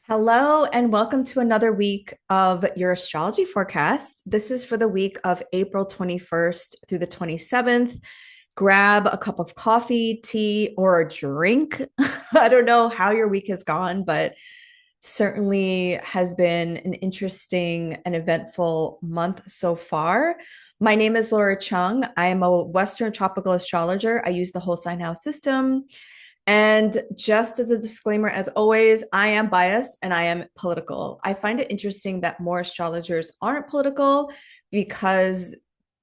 Hello, and welcome to another week of your astrology forecast. This is for the week of April 21st through the 27th. Grab a cup of coffee, tea, or a drink. I don't know how your week has gone, but certainly has been an interesting and eventful month so far. My name is Laura Chung. I am a Western tropical astrologer. I use the whole sign house system. And just as a disclaimer, as always, I am biased and I am political. I find it interesting that more astrologers aren't political because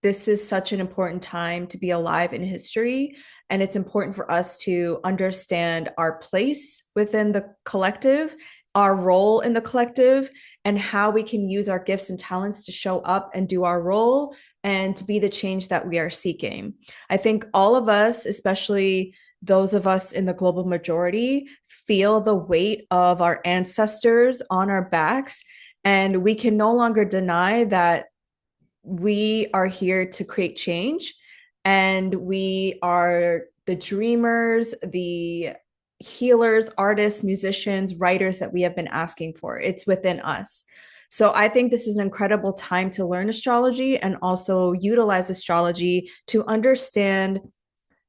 this is such an important time to be alive in history. And it's important for us to understand our place within the collective, our role in the collective, and how we can use our gifts and talents to show up and do our role and to be the change that we are seeking. I think all of us, especially those of us in the global majority, feel the weight of our ancestors on our backs. And we can no longer deny that we are here to create change. And we are the dreamers, the healers, artists, musicians, writers that we have been asking for. It's within us. So I think this is an incredible time to learn astrology and also utilize astrology to understand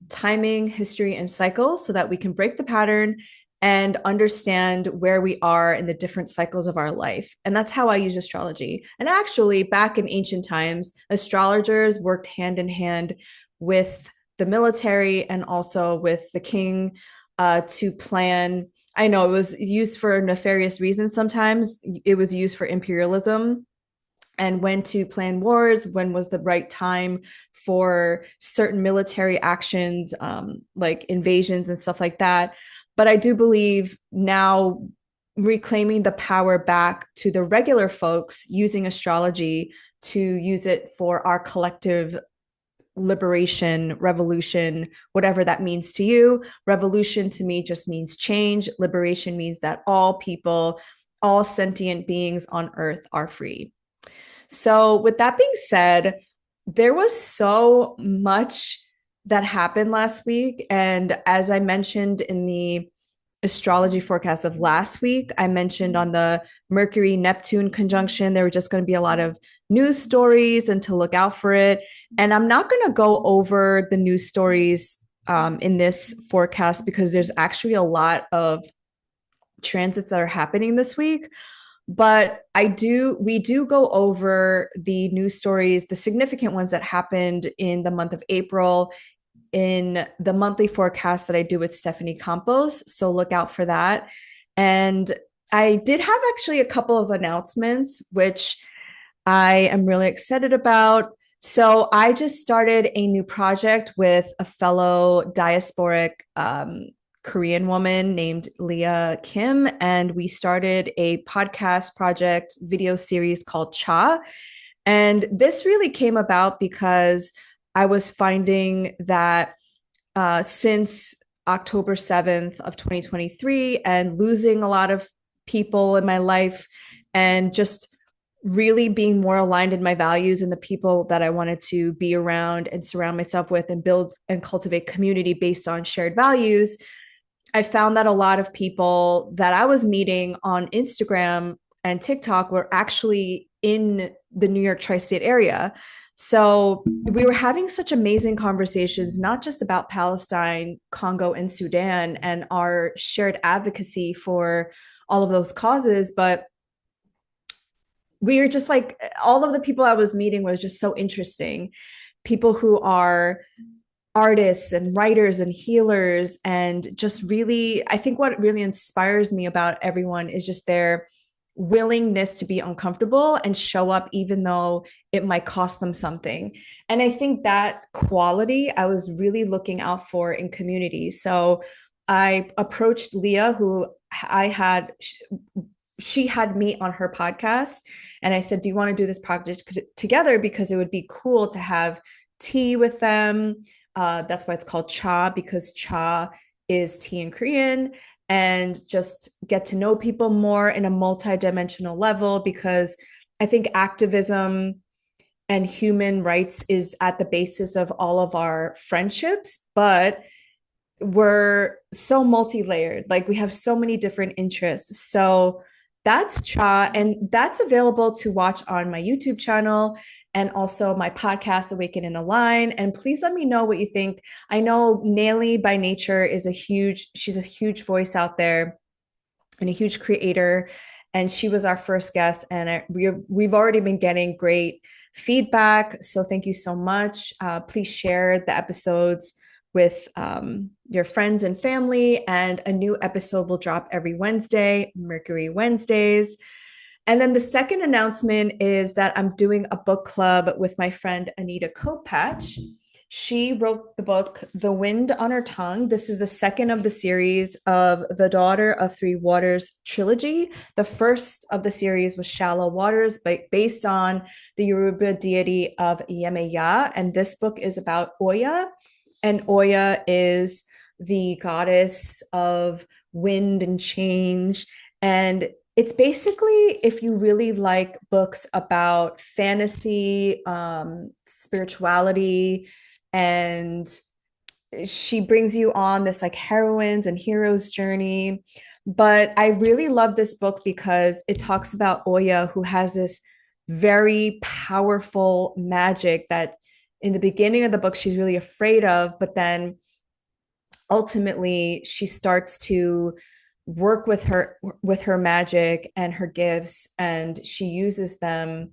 timing, history, and cycles so that we can break the pattern and understand where we are in the different cycles of our life. And that's how I use astrology. And actually, back in ancient times, astrologers worked hand in hand with the military and also with the king to plan. I know it was used for nefarious reasons sometimes, it was used for imperialism and when to plan wars, when was the right time for certain military actions, like invasions and stuff like that. But I do believe now reclaiming the power back to the regular folks using astrology to use it for our collective liberation, revolution, whatever that means to you. Revolution to me just means change. Liberation means that all people, all sentient beings on earth are free. So, with that being said, there was so much that happened last week. And as I mentioned in the astrology forecast of last week, I mentioned on the Mercury Neptune conjunction, there were just going to be a lot of news stories and to look out for it. And I'm not going to go over the news stories in this forecast because there's actually a lot of transits that are happening this week. But we do go over the news stories, the significant ones that happened in the month of April in the monthly forecast that I do with Stephanie Campos. So look out for that. And I did have actually a couple of announcements, which I am really excited about. So I just started a new project with a fellow diasporic Korean woman named Leah Kim, and we started a podcast project video series called Cha. And this really came about because I was finding that since October 7th of 2023 and losing a lot of people in my life and just really being more aligned in my values and the people that I wanted to be around and surround myself with and build and cultivate community based on shared values, I found that a lot of people that I was meeting on Instagram and TikTok were actually in the New York tri-state area. So we were having such amazing conversations, not just about Palestine, Congo, and Sudan and our shared advocacy for all of those causes, but we were just like, all of the people I was meeting was just so interesting. People who are artists and writers and healers, and just really, I think what really inspires me about everyone is just their willingness to be uncomfortable and show up even though it might cost them something. And I think that quality I was really looking out for in community. So I approached Leah, who I had she had me on her podcast, and I said, do you want to do this project together, because it would be cool to have tea with them. That's why it's called Cha, because Cha is tea in Korean, and just get to know people more in a multi-dimensional level, because I think activism and human rights is at the basis of all of our friendships, but we're so multi-layered. Like we have so many different interests. So That's Cha, and that's available to watch on my YouTube channel and also my podcast, Awaken in a Line. And please let me know what you think. I know Nelly by nature is she's a huge voice out there and a huge creator. And she was our first guest, and we've already been getting great feedback. So thank you so much. Please share the episodes with your friends and family. And a new episode will drop every Wednesday, Mercury Wednesdays. And then the second announcement is that I'm doing a book club with my friend Anita Kopacz. She wrote the book The Wind on Her Tongue. This is the second of the series of the Daughter of Three Waters trilogy. The first of the series was Shallow Waters, based on the Yoruba deity of Yemeya. And this book is about Oya. And Oya is the goddess of wind and change. And it's basically, if you really like books about fantasy, spirituality, and she brings you on this like heroines and heroes journey. But I really love this book because it talks about Oya, who has this very powerful magic that in the beginning of the book she's really afraid of, but then ultimately she starts to work with her magic and her gifts, and she uses them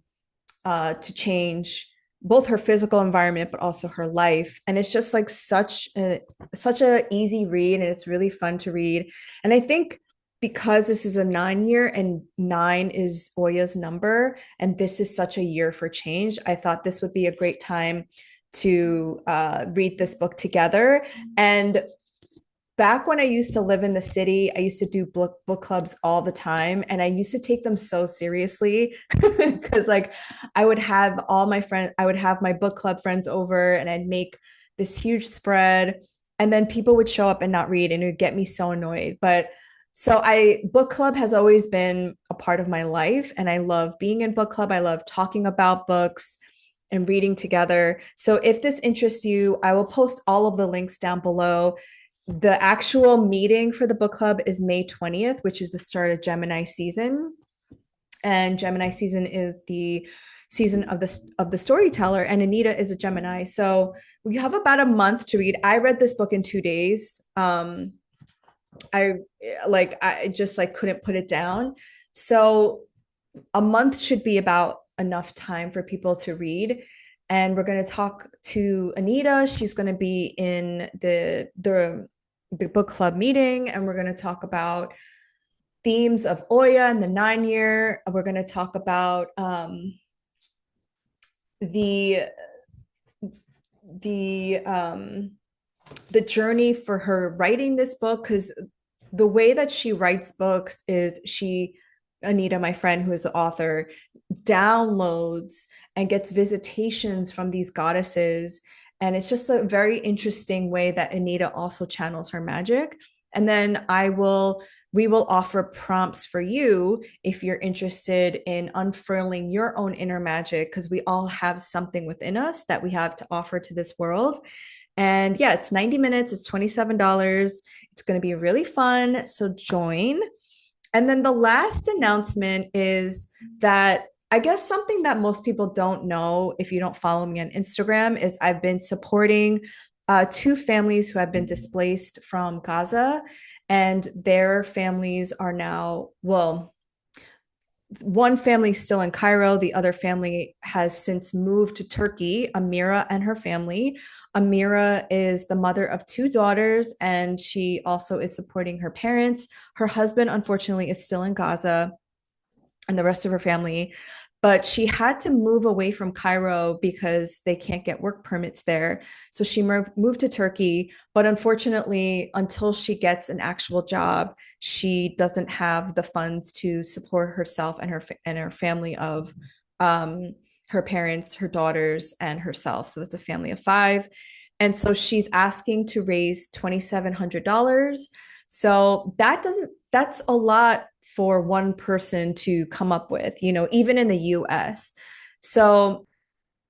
to change both her physical environment but also her life. And it's just like such a easy read, and it's really fun to read. And I think because this is a 9 year and 9 is Oya's number, and this is such a year for change, I thought this would be a great time to read this book together. And back when I used to live in the city, I used to do book clubs all the time. And I used to take them so seriously because like I would have all my friends, I would have my book club friends over, and I'd make this huge spread. And then people would show up and not read, and it would get me so annoyed. But so book club has always been a part of my life. And I love being in book club. I love talking about books and reading together. So if this interests you, I will post all of the links down below. The actual meeting for the book club is May 20th, which is the start of Gemini season. And Gemini season is the season of the storyteller, and Anita is a Gemini. So we have about a month to read. I read this book in 2 days. I just like couldn't put it down. So a month should be about enough time for people to read. And we're going to talk to Anita. She's going to be in the book club meeting, and we're going to talk about themes of Oya and the 9 year. We're going to talk about the the um, the journey for her writing this book, because the way that she writes books is Anita, my friend who is the author, downloads and gets visitations from these goddesses. And it's just a very interesting way that Anita also channels her magic. And then we will offer prompts for you if you're interested in unfurling your own inner magic, because we all have something within us that we have to offer to this world. And yeah, it's 90 minutes, it's $27. It's going to be really fun. So join. And then the last announcement is that I guess something that most people don't know if you don't follow me on Instagram is I've been supporting two families who have been displaced from Gaza, and their families are now, well, one family is still in Cairo. The other family has since moved to Turkey, Amira and her family. Amira is the mother of two daughters, and she also is supporting her parents. Her husband, unfortunately, is still in Gaza, and the rest of her family. But she had to move away from Cairo because they can't get work permits there. So she moved to Turkey. But unfortunately, until she gets an actual job, she doesn't have the funds to support herself and her family of her parents, her daughters, and herself. So it's a family of five. And so she's asking to raise $2,700. So that's a lot for one person to come up with, even in the US. So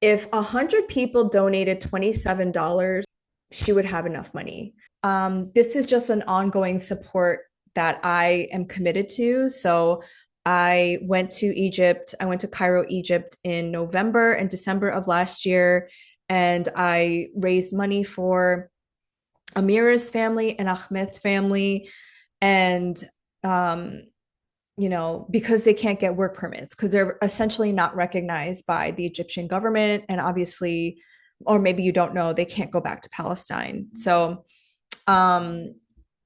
if 100 people donated $27, she would have enough money. This is just an ongoing support that I am committed to. So I went to Egypt. I went to Cairo, Egypt in November and December of last year. And I raised money for Amira's family and Ahmed's family. And, um, because they can't get work permits because they're essentially not recognized by the Egyptian government. And obviously, or maybe you don't know, they can't go back to Palestine. So um,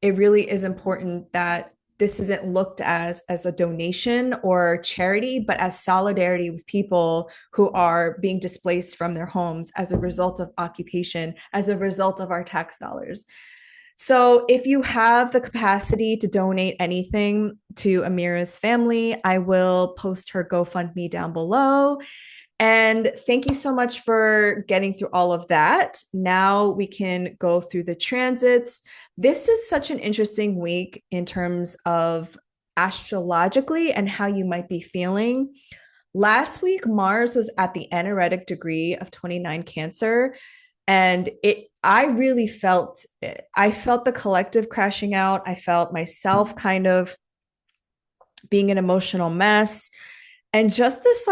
it really is important that this isn't looked as a donation or charity, but as solidarity with people who are being displaced from their homes as a result of occupation, as a result of our tax dollars. So if you have the capacity to donate anything to Amira's family, I will post her GoFundMe down below. And thank you so much for getting through all of that. Now we can go through the transits. This is such an interesting week in terms of astrologically and how you might be feeling. Last week, Mars was at the anaretic degree of 29 Cancer. And I really felt it. I felt the collective crashing out. I felt myself kind of being an emotional mess. And just this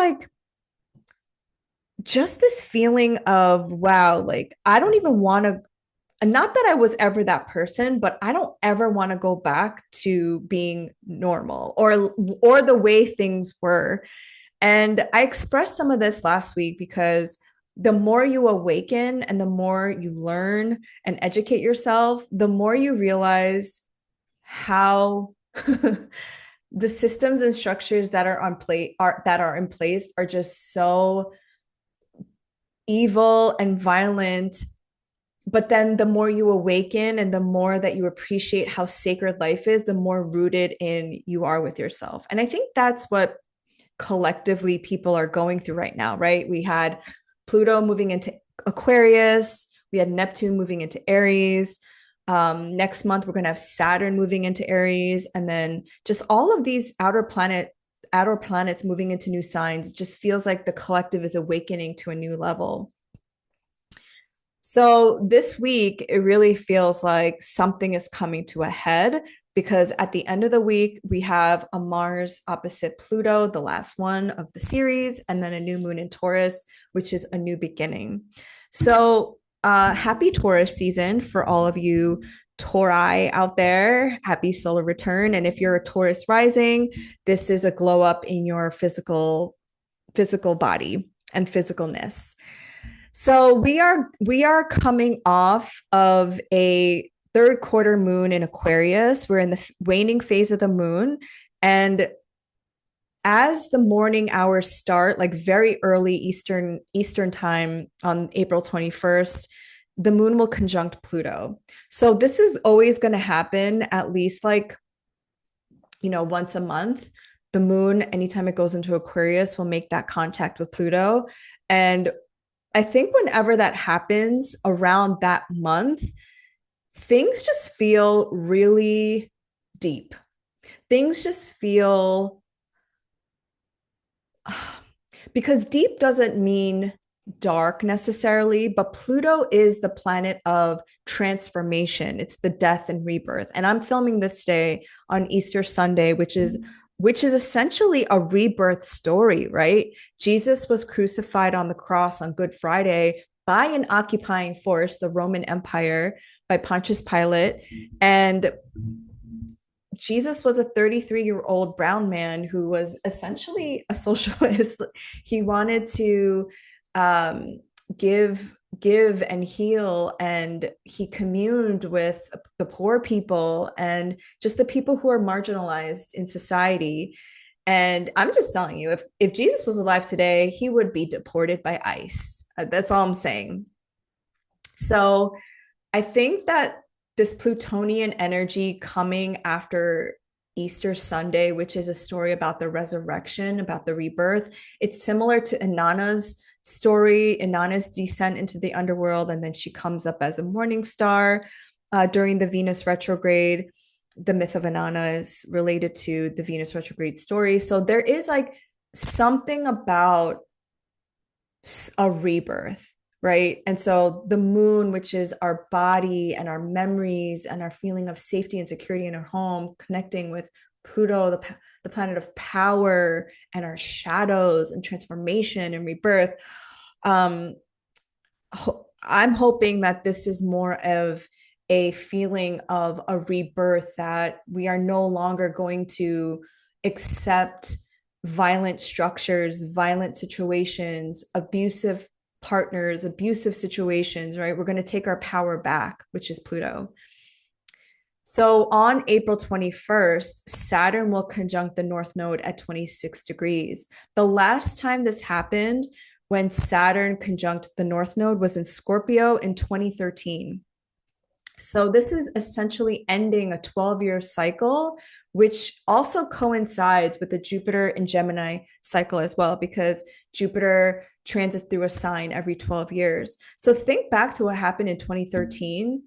feeling of, wow, like I don't even want to, not that I was ever that person, but I don't ever want to go back to being normal or the way things were. And I expressed some of this last week because the more you awaken and the more you learn and educate yourself, the more you realize how the systems and structures that are in place are just so evil and violent. But then the more you awaken and the more that you appreciate how sacred life is, the more rooted in you are with yourself. And I think that's what collectively people are going through right now, right? We had Pluto moving into Aquarius, we had Neptune moving into Aries. Next month, we're going to have Saturn moving into Aries, and then just all of these outer planets moving into new signs. It just feels like the collective is awakening to a new level. So this week, it really feels like something is coming to a head because at the end of the week, we have a Mars opposite Pluto, the last one of the series, and then a new moon in Taurus, which is a new beginning. So happy Taurus season for all of you Tauri out there. Happy solar return. And if you're a Taurus rising, this is a glow up in your physical body and physicalness. So we are coming off of a third quarter moon in Aquarius. We're in the waning phase of the moon. And as the morning hours start, like very early Eastern time on April 21st, the moon will conjunct Pluto. So this is always going to happen at least once a month. The moon, anytime it goes into Aquarius, will make that contact with Pluto. And I think whenever that happens around that month, things just feel really deep. Things just feel, because deep doesn't mean dark necessarily, but Pluto is the planet of transformation. It's the death and rebirth. And I'm filming this day on Easter Sunday, which is essentially a rebirth story, right? Jesus was crucified on the cross on Good Friday by an occupying force, the Roman Empire, by Pontius Pilate. And Jesus was a 33-year-old brown man who was essentially a socialist. He wanted to give and heal, and he communed with the poor people and just the people who are marginalized in society. And I'm just telling you, if Jesus was alive today, he would be deported by ICE. That's all I'm saying. So I think that this Plutonian energy coming after Easter Sunday, which is a story about the resurrection, about the rebirth, it's similar to Inanna's story, Inanna's descent into the underworld, and then she comes up as a morning star during the Venus retrograde. The myth of Inanna is related to the Venus retrograde story. So there is like something about a rebirth, right? And so the moon, which is our body and our memories and our feeling of safety and security in our home, connecting with Pluto, the planet of power and our shadows and transformation and rebirth. Um, I'm hoping that this is more of a feeling of a rebirth, that we are no longer going to accept violent structures, violent situations, abusive partners, abusive situations, right? We're going to take our power back, which is Pluto. So on April 21st, Saturn will conjunct the North Node at 26 degrees. The last time this happened, when Saturn conjunct the North Node, was in Scorpio in 2013. So this is essentially ending a 12-year cycle, which also coincides with the Jupiter and Gemini cycle as well, because Jupiter transits through a sign every 12 years. So think back to what happened in 2013,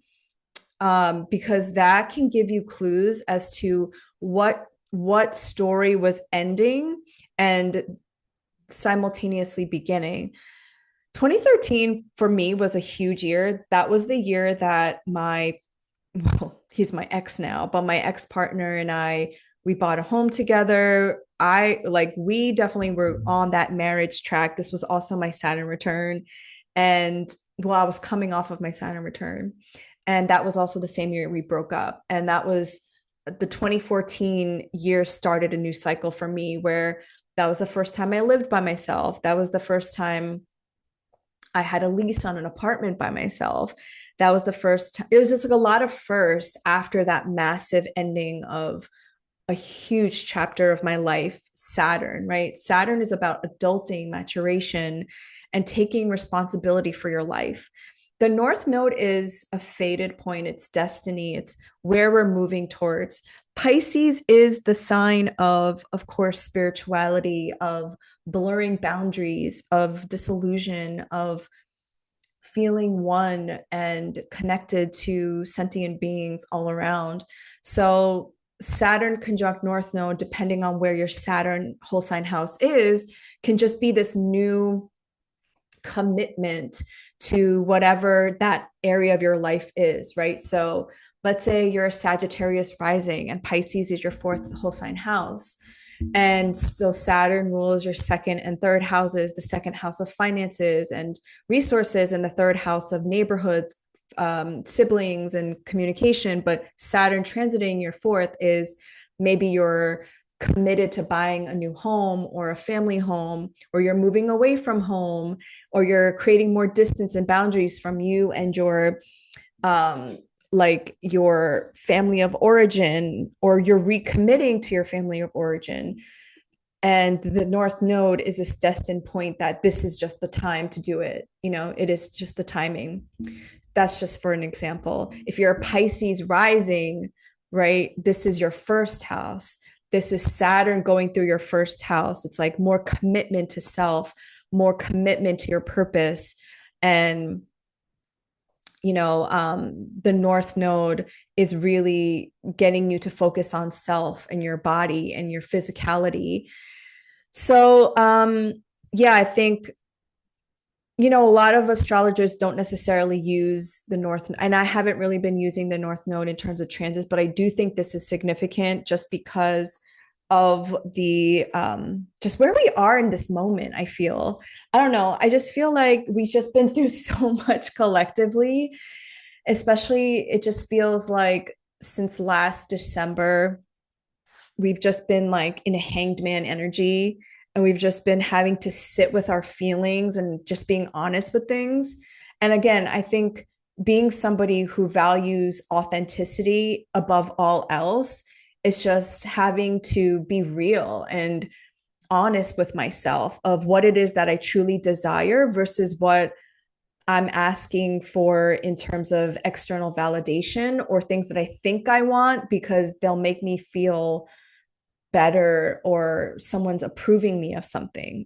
because that can give you clues as to what story was ending and simultaneously beginning. 2013 for me was a huge year. That was the year that well, he's my ex now, but my ex partner and we bought a home together. We definitely were on that marriage track. This was also my Saturn return. And well, I was coming off of my Saturn return. And that was also the same year we broke up. And that was the 2014 year started a new cycle for me, where that was the first time I lived by myself. That was the first time I had a lease on an apartment by myself. That was the first time. It was just like a lot of firsts after that massive ending of a huge chapter of my life, Saturn, right? Saturn is about adulting, maturation, and taking responsibility for your life. The North Node is a fated point, it's destiny, it's where we're moving towards. Pisces is the sign of course, spirituality, of blurring boundaries, of disillusion, of feeling one and connected to sentient beings all around. So Saturn conjunct North Node, depending on where your Saturn whole sign house is, can just be this new commitment to whatever that area of your life is, right? So let's say you're a Sagittarius rising and Pisces is your fourth whole sign house. And so Saturn rules your second and third houses, the second house of finances and resources, and the third house of neighborhoods, siblings, and communication. But Saturn transiting your fourth is maybe you're committed to buying a new home or a family home, or you're moving away from home, or you're creating more distance and boundaries from you and your your family of origin, or you're recommitting to your family of origin. And the North Node is this destined point that this is just the time to do it. It is just the timing. That's just for an example. If you're a Pisces rising, right, this is your first house. This is Saturn going through your first house. It's like more commitment to self, more commitment to your purpose. And the North Node is really getting you to focus on self and your body and your physicality. So, yeah, I think, a lot of astrologers don't necessarily use the North, and I haven't really been using the North Node in terms of transits, but I do think this is significant just because of the just where we are in this moment. I don't know, I just feel like we've just been through so much collectively. Especially, it just feels like since last December we've just been like in a hanged man energy, and we've just been having to sit with our feelings and just being honest with things. And again, I think being somebody who values authenticity above all else, is just having to be real and honest with myself of what it is that I truly desire versus what I'm asking for in terms of external validation, or things that I think I want because they'll make me feel better, or someone's approving me of something,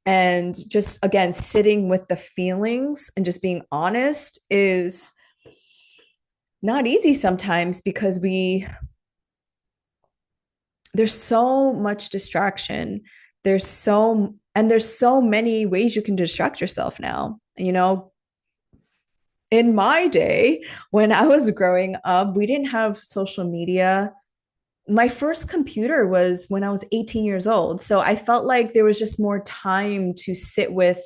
And just again, sitting with the feelings and just being honest is not easy sometimes, because there's so much distraction. There's so many ways you can distract yourself now. In my day, when I was growing up, we didn't have social media. my first computer was when I was 18 years old. So I felt like there was just more time to sit with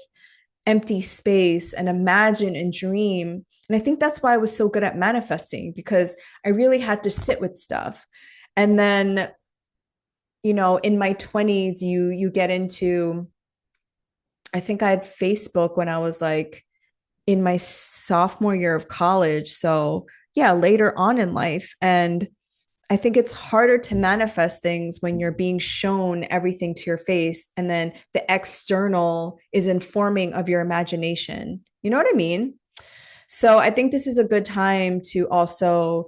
empty space and imagine and dream. And I think that's why I was so good at manifesting because I really had to sit with stuff. And then, in my 20s, you get into, I think I had Facebook when I was like in my sophomore year of college. So, yeah, later on in life. And I think it's harder to manifest things when you're being shown everything to your face and then the external is informing of your imagination. You know what I mean? So I think this is a good time to also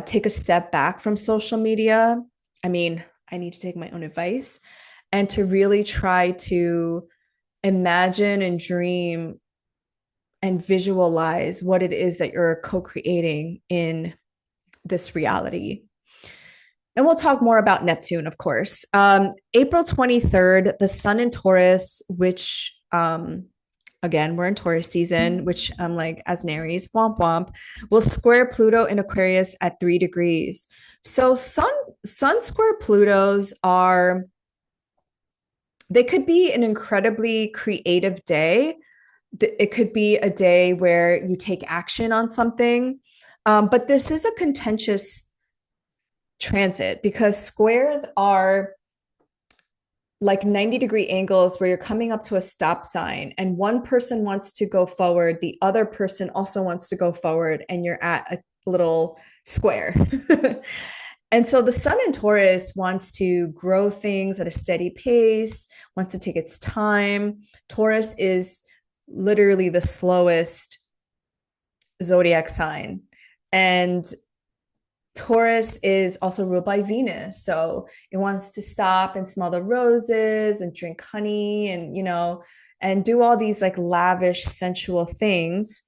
take a step back from social media. I mean, I need to take my own advice and to really try to imagine and dream and visualize what it is that you're co-creating in this reality. And we'll talk more about Neptune, of course. April 23rd, the sun in Taurus, which again, we're in Taurus season, which I'm like, as an Aries, womp womp, will square Pluto in Aquarius at 3 degrees. So sun square Plutos are, they could be an incredibly creative day. It could be a day where you take action on something. But this is a contentious transit because squares are like 90-degree angles where you're coming up to a stop sign and one person wants to go forward, the other person also wants to go forward, and you're at a little square. And so the sun in Taurus wants to grow things at a steady pace, wants to take its time. Taurus is literally the slowest zodiac sign. And Taurus is also ruled by Venus. So it wants to stop and smell the roses and drink honey and, and do all these like lavish, sensual things.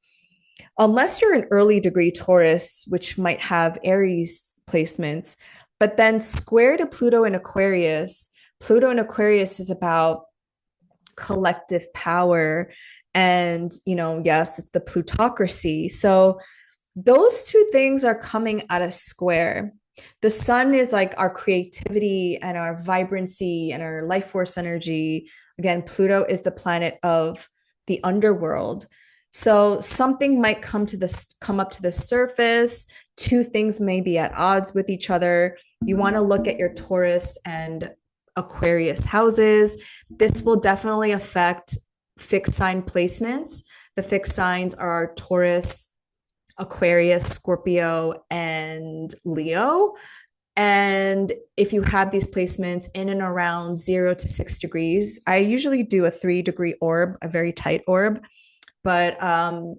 Unless you're an early degree Taurus, which might have Aries placements, but then square to Pluto in Aquarius. Pluto in Aquarius is about collective power. And, yes, it's the plutocracy. So those two things are coming at a square. The sun is like our creativity and our vibrancy and our life force energy. Again, Pluto is the planet of the underworld. So something might come up to the surface. Two things may be at odds with each other. You want to look at your Taurus and Aquarius houses. This will definitely affect fixed sign placements. The fixed signs are Taurus, Aquarius, Scorpio, and Leo. And if you have these placements in and around 0 to 6 degrees, I usually do a 3-degree orb, a very tight orb. But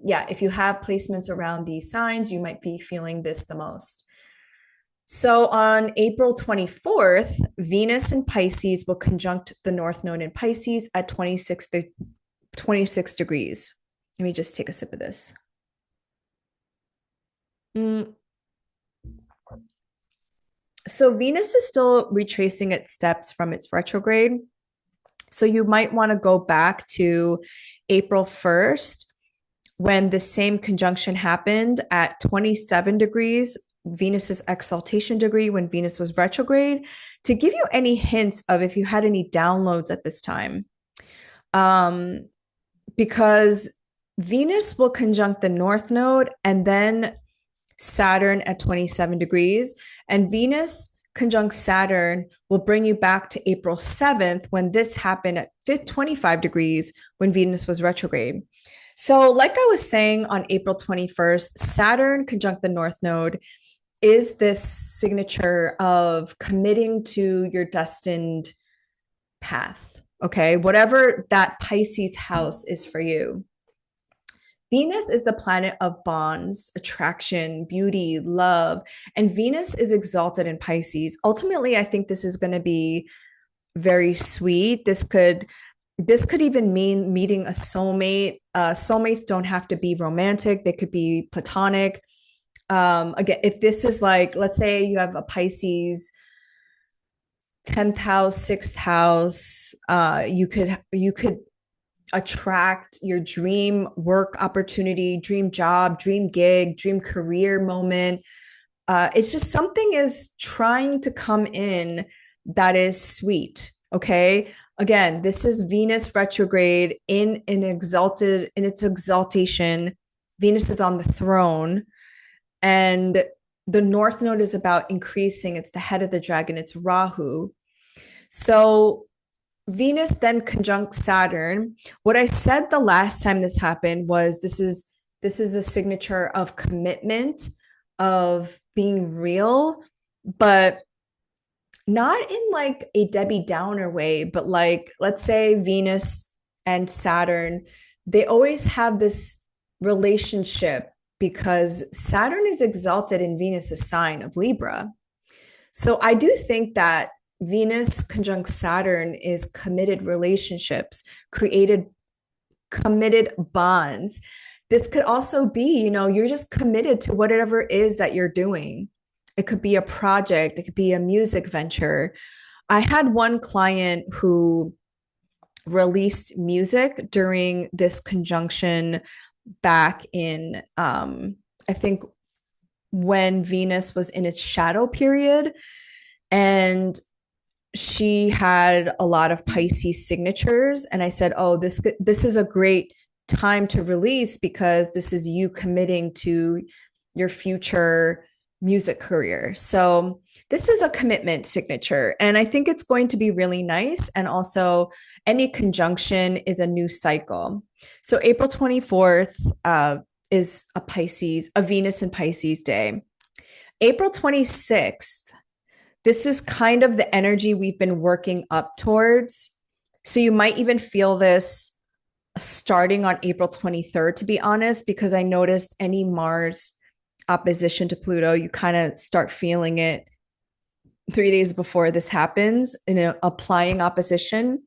yeah, if you have placements around these signs, you might be feeling this the most. So on April 24th, Venus in Pisces will conjunct the North Node in Pisces at 26 degrees. Let me just take a sip of this. So Venus is still retracing its steps from its retrograde. So you might want to go back to April 1st when the same conjunction happened at 27 degrees, Venus's exaltation degree when Venus was retrograde, to give you any hints of if you had any downloads at this time. Because Venus will conjunct the North Node and then Saturn at 27 degrees. And Venus conjunct Saturn will bring you back to April 7th when this happened at 25 degrees when Venus was retrograde. So like I was saying on April 21st, Saturn conjunct the North Node is this signature of committing to your destined path. Okay, whatever that Pisces house is for you. Venus is the planet of bonds, attraction, beauty, love, and Venus is exalted in Pisces. Ultimately, I think this is going to be very sweet. This could even mean meeting a soulmate. Soulmates don't have to be romantic. They could be platonic. Again, if this is like, let's say you have a Pisces 10th house, 6th house, you could attract your dream work opportunity, dream job, dream gig, dream career moment It's just something is trying to come in that is sweet. Okay. Again, this is Venus retrograde in its exaltation. Venus is on the throne, and the North Node is about increasing. It's the head of the dragon. It's Rahu. So Venus then conjunct Saturn. What I said the last time this happened was this is a signature of commitment, of being real, but not in like a Debbie Downer way, but like let's say Venus and Saturn, they always have this relationship because Saturn is exalted in Venus's sign of Libra. So I do think that Venus conjunct Saturn is committed relationships, created committed bonds. This could also be, you're just committed to whatever it is that you're doing. It could be a project, it could be a music venture. I had one client who released music during this conjunction back in, I think, when Venus was in its shadow period. And she had a lot of Pisces signatures. And I said, oh, this is a great time to release because this is you committing to your future music career. So this is a commitment signature. And I think it's going to be really nice. And also, any conjunction is a new cycle. So April 24th is a Venus and Pisces day. April 26th, this is kind of the energy we've been working up towards. So you might even feel this starting on April 23rd, to be honest, because I noticed any Mars opposition to Pluto, you kind of start feeling it 3 days before this happens in an applying opposition.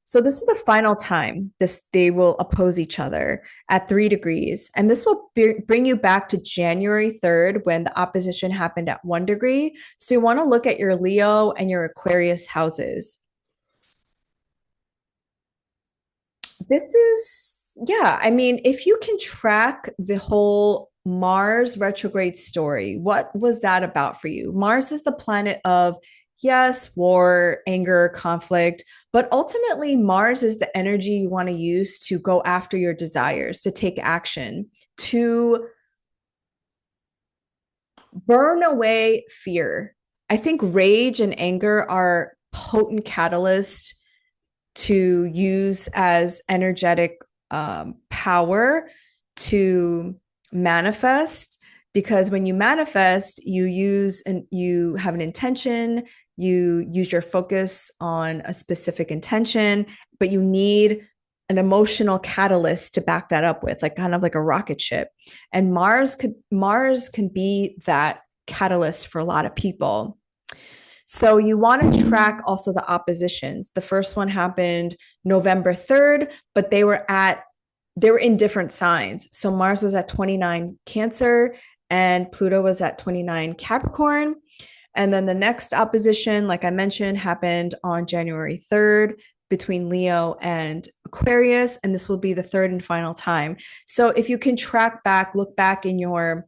So this is the final time they will oppose each other at 3 degrees. And this will bring you back to January 3rd when the opposition happened at 1 degree. So you want to look at your Leo and your Aquarius houses. This is, yeah, I mean, if you can track the whole Mars retrograde story, what was that about for you? Mars is the planet of, yes, war, anger, conflict, but ultimately, Mars is the energy you want to use to go after your desires, to take action, to burn away fear. I think rage and anger are potent catalysts to use as energetic power to manifest, because when you manifest, you have an intention, you use your focus on a specific intention, but you need an emotional catalyst to back that up with, like kind of like a rocket ship. And Mars can be that catalyst for a lot of people. So you want to track also the oppositions. The first one happened November 3rd, but they were in different signs. So Mars was at 29 Cancer and Pluto was at 29 Capricorn. And then the next opposition, like I mentioned, happened on January 3rd between Leo and Aquarius. And this will be the third and final time. So if you can look back in your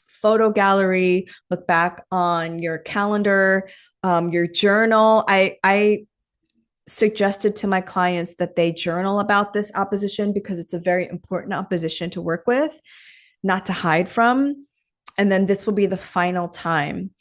photo gallery, look back on your calendar, your journal. I suggested to my clients that they journal about this opposition because it's a very important opposition to work with, not to hide from. And then this will be the final time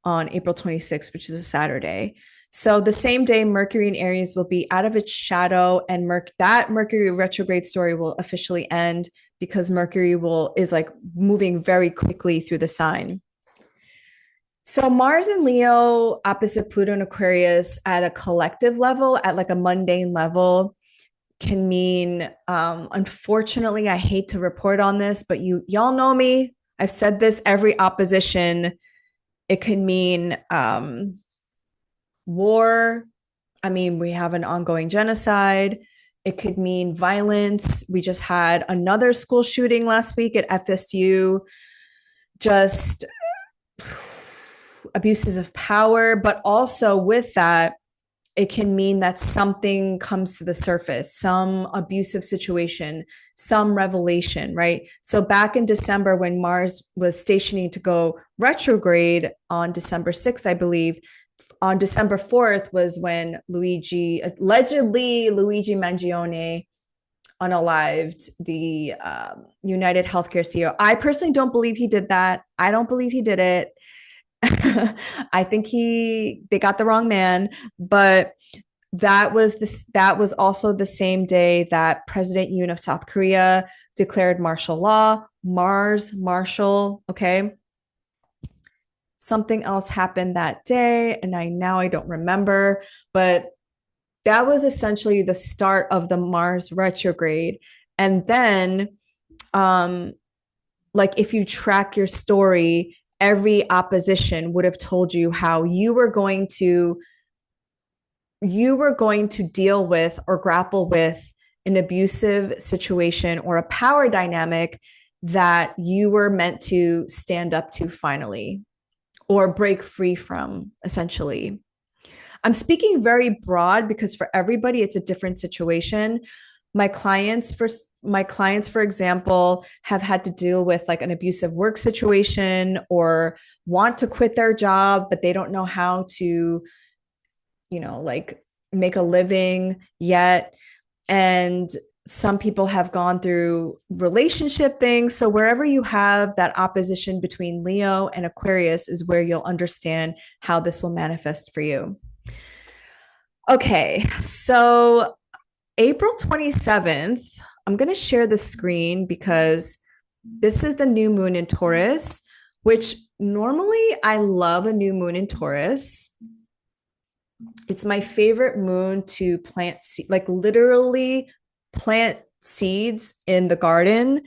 on April 26th, which is a Saturday. So the same day, Mercury in Aries will be out of its shadow, and that Mercury retrograde story will officially end because Mercury is like moving very quickly through the sign. So Mars and Leo opposite Pluto and Aquarius at a collective level, at like a mundane level, can mean, unfortunately, I hate to report on this, but y'all know me. I've said this every opposition. It can mean war. I mean, we have an ongoing genocide. It could mean violence. We just had another school shooting last week at FSU. Just abuses of power, but also with that, It can mean that something comes to the surface, some abusive situation, some revelation, right? So back in December, when Mars was stationing to go retrograde on December 6th, I believe, on December 4th was when allegedly Luigi Mangione unalived the United Healthcare CEO. I personally don't believe he did that. I don't believe he did it. I think they got the wrong man, but that was also the same day that President Yoon of South Korea declared martial law. Mars martial, okay? Something else happened that day, and I don't remember, but that was essentially the start of the Mars retrograde. And then like if you track your story, every opposition would have told you how you were going to deal with or grapple with an abusive situation or a power dynamic that you were meant to stand up to finally or break free from, essentially. I'm speaking very broad because for everybody it's a different situation. My clients, for example, have had to deal with like an abusive work situation or want to quit their job, but they don't know how to, like make a living yet. And some people have gone through relationship things. So wherever you have that opposition between Leo and Aquarius is where you'll understand how this will manifest for you. Okay, so April 27th, I'm going to share the screen because this is the new moon in Taurus, which normally I love a new moon in Taurus. It's my favorite moon to plant, like literally plant seeds in the garden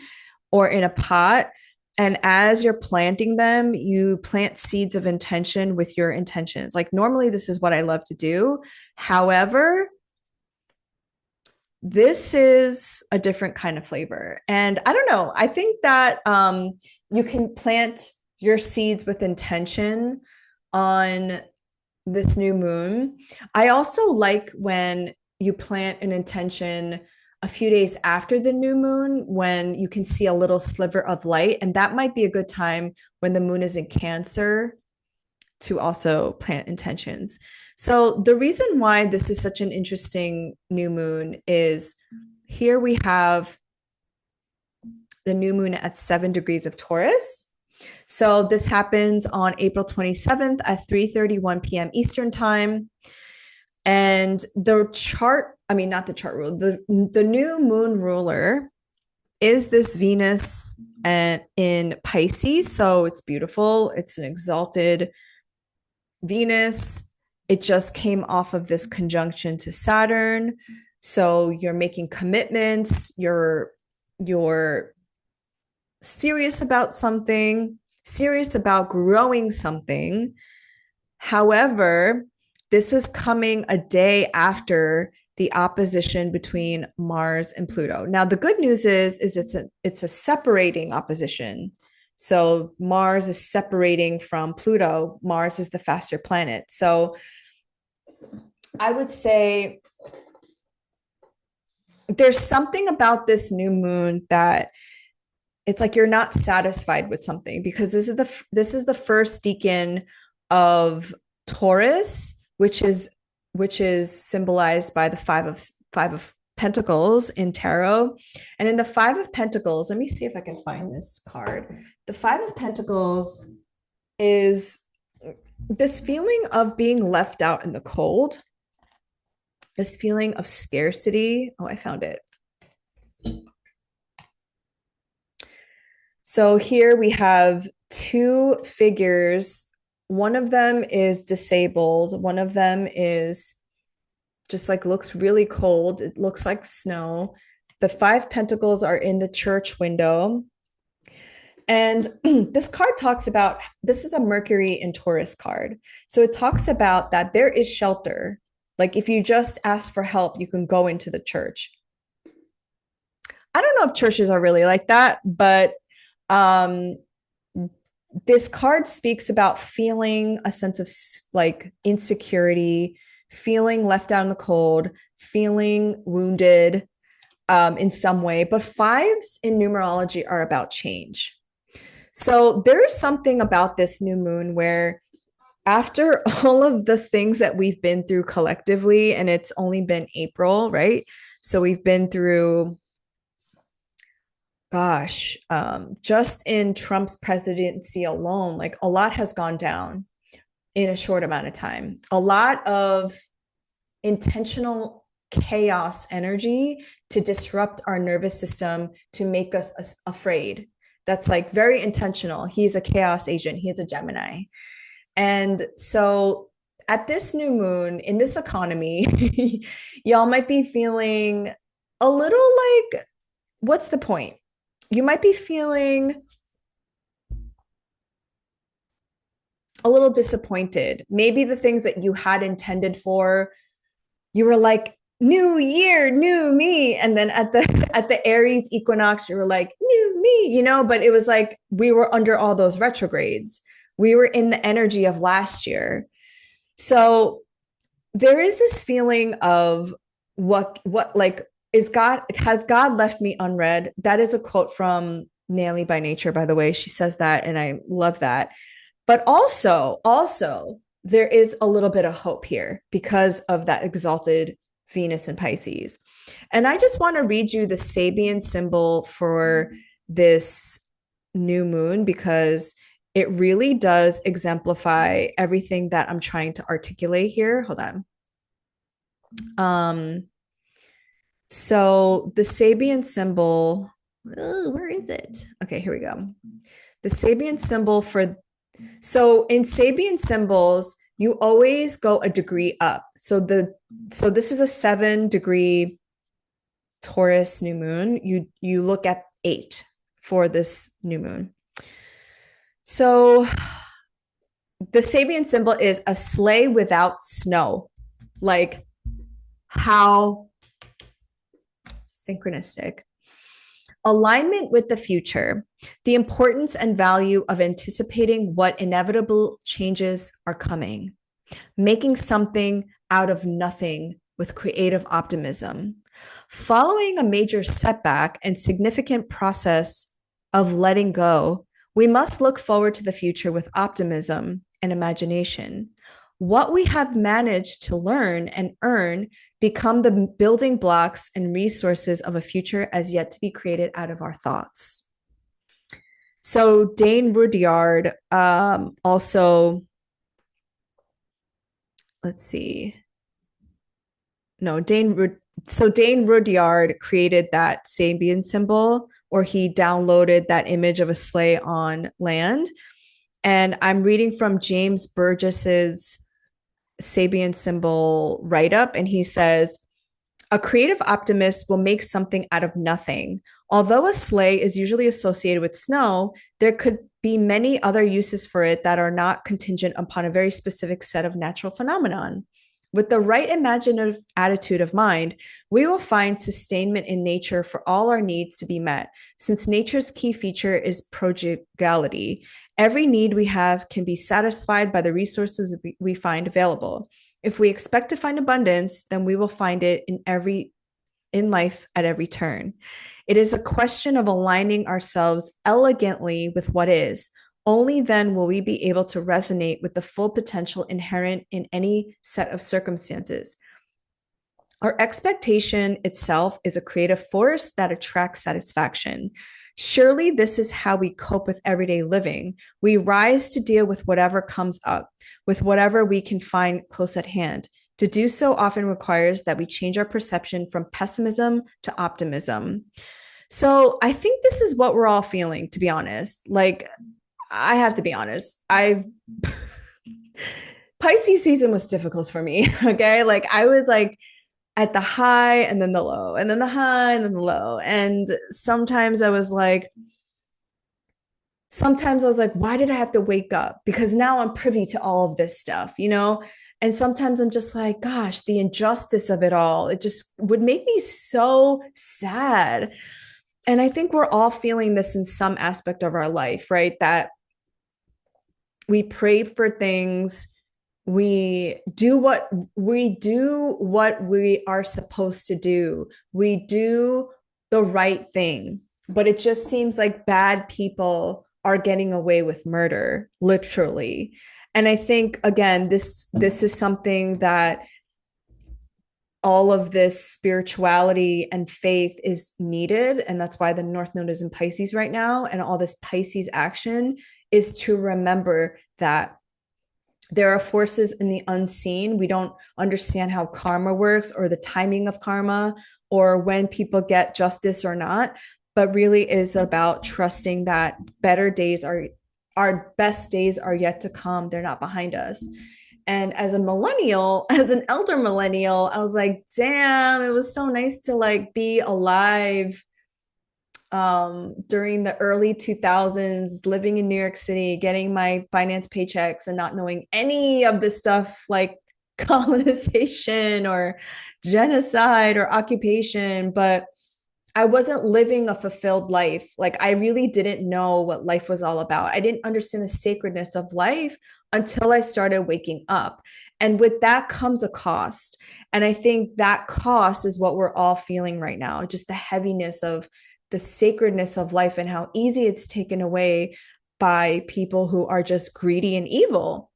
or in a pot. And as you're planting them, you plant seeds of intention with your intentions. Like normally, this is what I love to do. However, this is a different kind of flavor. And I don't know. I think that you can plant your seeds with intention on this new moon. I also like when you plant an intention a few days after the new moon when you can see a little sliver of light. And that might be a good time when the moon is in Cancer to also plant intentions. So the reason why this is such an interesting new moon is here we have the new moon at 7 degrees of Taurus. So this happens on April 27th at 3:31 p.m. Eastern time. And the chart, I mean, not the chart rule, the new moon ruler is this Venus and in Pisces. So it's beautiful. It's an exalted Venus. It just came off of this conjunction to Saturn. So you're making commitments, you're serious about something, serious about growing something. However, this is coming a day after the opposition between Mars and Pluto. Now, the good news is it's a separating opposition. So Mars is separating from Pluto. Mars is the faster planet. So I would say there's something about this new moon that it's like you're not satisfied with something because this is the first decan of Taurus, which is symbolized by the five of Pentacles in tarot. And in the Five of Pentacles, let me see if I can find this card. The Five of Pentacles is this feeling of being left out in the cold, this feeling of scarcity. Oh, I found it. So here we have two figures. One of them is disabled. One of them is just like looks really cold. It looks like snow. The Five Pentacles are in the church window. And this card talks about, this is a Mercury in Taurus card. So it talks about that there is shelter. Like if you just ask for help, you can go into the church. I don't know if churches are really like that, but this card speaks about feeling a sense of like insecurity, feeling left out in the cold, feeling wounded in some way. But fives in numerology are about change. So there is something about this new moon where after all of the things that we've been through collectively, and it's only been April, right? So we've been through, gosh, just in Trump's presidency alone, like a lot has gone down in a short amount of time. A lot of intentional chaos energy to disrupt our nervous system, to make us afraid. That's like very intentional. He's a chaos agent, he's a Gemini. And so at this new moon in this economy, y'all might be feeling a little like, what's the point? You might be feeling a little disappointed. Maybe the things that you had intended for, you were like, new year, new me. And then at the Aries equinox, you were like, new me, but it was like we were under all those retrogrades. We were in the energy of last year. So there is this feeling of what like has God left me unread? That is a quote from Nelly by Nature, by the way. She says that, and I love that. But also, there is a little bit of hope here because of that exalted Venus in Pisces. And I just want to read you the Sabian symbol for this new moon because it really does exemplify everything that I'm trying to articulate here. Hold on. So the Sabian symbol, where is it? Okay, here we go. The Sabian symbol so in Sabian symbols, you always go a degree up. So this is a 7-degree Taurus new moon. You look at 8 for this new moon. So the Sabian symbol is a sleigh without snow. Like, how synchronistic. Alignment with the future, the importance and value of anticipating what inevitable changes are coming, making something out of nothing with creative optimism, following a major setback and significant process of letting go. We must look forward to the future with optimism and imagination. What we have managed to learn and earn become the building blocks and resources of a future as yet to be created out of our thoughts. So Dane Rudyard also, let's see. No, Dane Rudyard created that Sabian symbol, or he downloaded that image of a sleigh on land. And I'm reading from James Burgess's Sabian symbol write-up, and he says, a creative optimist will make something out of nothing. Although a sleigh is usually associated with snow, there could be many other uses for it that are not contingent upon a very specific set of natural phenomenon. With the right imaginative attitude of mind, we will find sustainment in nature for all our needs to be met. Since nature's key feature is prodigality, every need we have can be satisfied by the resources we find available. If we expect to find abundance, then we will find it in life at every turn. It is a question of aligning ourselves elegantly with what is. Only then will we be able to resonate with the full potential inherent in any set of circumstances. Our expectation itself is a creative force that attracts satisfaction. Surely this is how we cope with everyday living. We rise to deal with whatever comes up, with whatever we can find close at hand. To do so often requires that we change our perception from pessimism to optimism. So I think this is what we're all feeling, to be honest. Like, I have to be honest. Pisces season was difficult for me. Okay. Like, I was like at the high and then the low, and then the high and then the low. And sometimes I was like, why did I have to wake up? Because now I'm privy to all of this stuff, And sometimes I'm just like, gosh, the injustice of it all, it just would make me so sad. And I think we're all feeling this in some aspect of our life, right? That we prayed for things, we do what we are supposed to do. We do the right thing, but it just seems like bad people are getting away with murder, literally. And I think again, this is something that all of this spirituality and faith is needed. And that's why the North Node is in Pisces right now. And all this Pisces action is to remember that there are forces in the unseen. We don't understand how karma works or the timing of karma or when people get justice or not, but really is about trusting that better days are our best days are yet to come. They're not behind us. And as a millennial, as an elder millennial, I was like, damn, it was so nice to like be alive during the early 2000s, living in New York City, getting my finance paychecks and not knowing any of this stuff like colonization or genocide or occupation. But I wasn't living a fulfilled life. Like I really didn't know what life was all about. I didn't understand the sacredness of life until I started waking up. And with that comes a cost. And I think that cost is what we're all feeling right now, just the heaviness of the sacredness of life and how easy it's taken away by people who are just greedy and evil.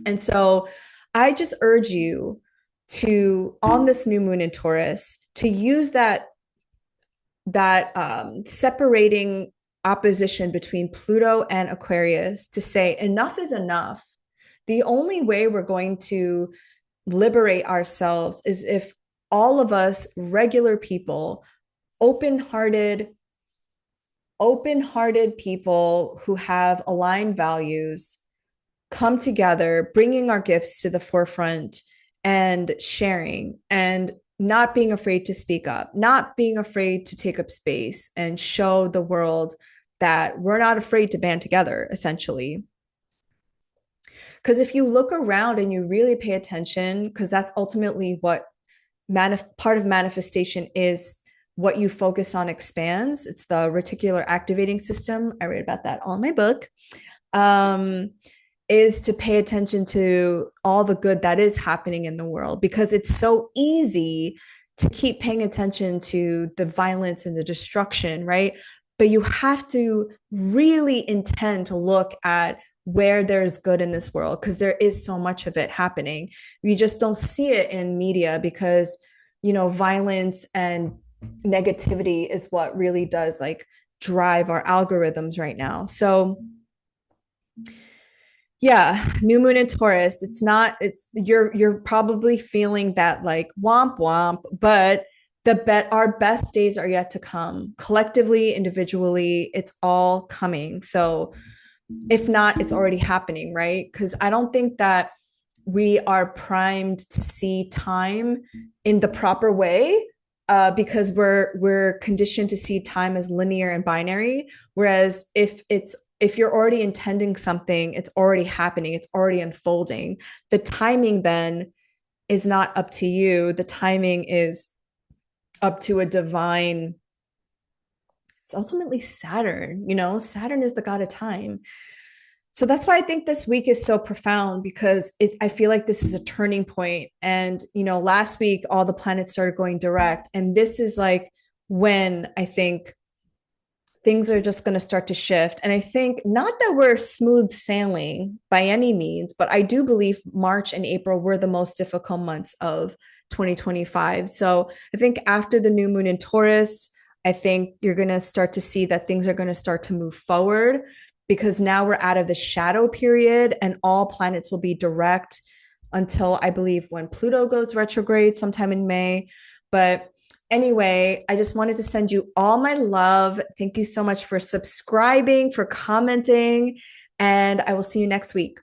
And so I just urge you to, on this new moon in Taurus, to use that separating opposition between Pluto and Aquarius to say enough is enough. The only way we're going to liberate ourselves is if all of us regular people, open-hearted people who have aligned values come together, bringing our gifts to the forefront and sharing and not being afraid to speak up, not being afraid to take up space and show the world that we're not afraid to band together, essentially. Because if you look around and you really pay attention, because that's ultimately what part of manifestation is, what you focus on expands. It's the reticular activating system. I read about that all in my book. Is to pay attention to all the good that is happening in the world, because it's so easy to keep paying attention to the violence and the destruction, right? But you have to really intend to look at where there's good in this world, because there is so much of it happening. We just don't see it in media because, violence and negativity is what really does like drive our algorithms right now. So yeah, new moon in Taurus. You're probably feeling that like womp womp, but our best days are yet to come. Collectively, individually, it's all coming. So if not, it's already happening, right? Because I don't think that we are primed to see time in the proper way, because we're conditioned to see time as linear and binary. Whereas if you're already intending something, it's already happening, it's already unfolding. The timing then is not up to you. The timing is up to a divine. It's ultimately Saturn. Saturn is the god of time. So that's why I think this week is so profound, because I feel like this is a turning point. And, last week, all the planets started going direct. And this is like when I think things are just going to start to shift. And I think not that we're smooth sailing by any means, but I do believe March and April were the most difficult months of 2025. So I think after the new moon in Taurus, I think you're going to start to see that things are going to start to move forward, because now we're out of the shadow period and all planets will be direct until I believe when Pluto goes retrograde sometime in May. But anyway, I just wanted to send you all my love. Thank you so much for subscribing, for commenting, and I will see you next week.